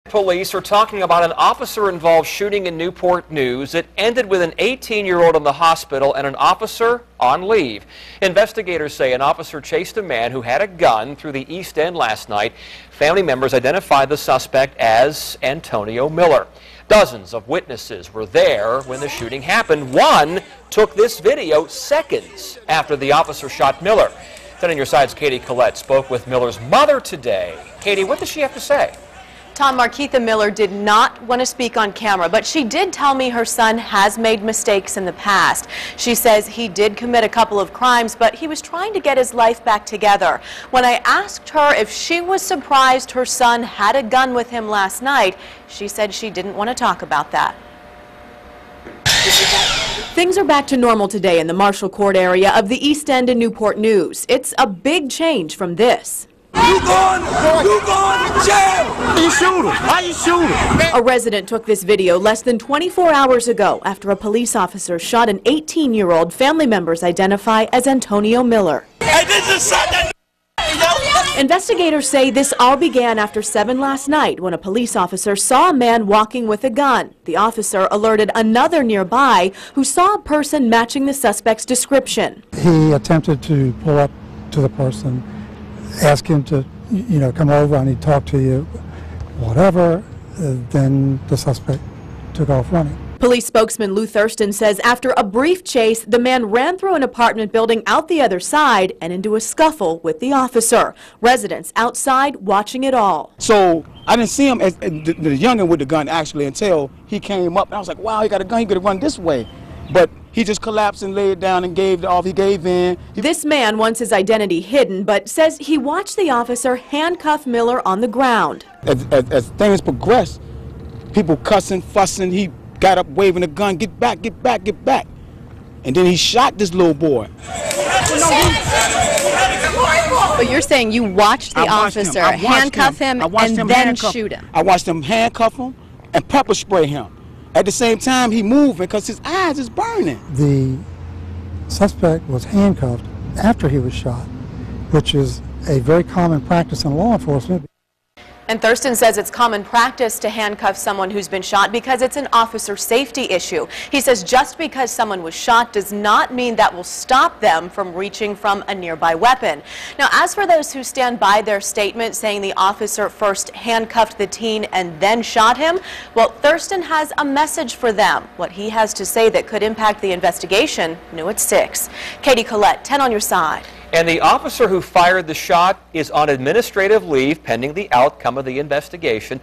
Police are talking about an officer-involved shooting in Newport News. It ended with an 18-year-old in the hospital and an officer on leave. Investigators say an officer chased a man who had a gun through the East End last night. Family members identified the suspect as Antonio Miller. Dozens of witnesses were there when the shooting happened. One took this video seconds after the officer shot Miller. Then on your side's Katie Collette spoke with Miller's mother today. Katie, what does she have to say? Tom, Markeitha Miller did not want to speak on camera, but she did tell me her son has made mistakes in the past. She says he did commit a couple of crimes, but he was trying to get his life back together. When I asked her if she was surprised her son had a gun with him last night, she said she didn't want to talk about that. Things are back to normal today in the Marshall Court area of the East End in Newport News. It's a big change from this. You going to jail! Why you shoot him? Why you shoot him? A resident took this video less than 24 hours ago after a police officer shot an 18-year-old family members identify as Antonio Miller. Hey, this is something. Investigators say this all began after 7 last night when a police officer saw a man walking with a gun. The officer alerted another nearby who saw a person matching the suspect's description. He attempted to pull up to the person, ask him to, come over and he'd talk to you, whatever. Then the suspect took off running. Police spokesman Lou Thurston says after a brief chase, the man ran through an apartment building out the other side and into a scuffle with the officer. Residents outside watching it all. So I didn't see him, as the youngin with the gun actually, until he came up and I was like, wow, he got a gun, he could have run this way. But he just collapsed and laid down and gave off. He gave in. This man wants his identity hidden, but says he watched the officer handcuff Miller on the ground. As things progressed, people cussing, fussing, he got up waving a gun, get back, get back, get back. And then he shot this little boy. But you're saying you watched the officer handcuff him and then shoot him. I watched him handcuff him and pepper spray him. At the same time, he moving because his eyes is burning. The suspect was handcuffed after he was shot, which is a very common practice in law enforcement. And Thurston says it's common practice to handcuff someone who's been shot because it's an officer safety issue. He says just because someone was shot does not mean that will stop them from reaching from a nearby weapon. Now, as for those who stand by their statement saying the officer first handcuffed the teen and then shot him, well, Thurston has a message for them. What he has to say that could impact the investigation, new at 6. Katie Collette, 10 on your side. And the officer who fired the shot is on administrative leave pending the outcome of the investigation.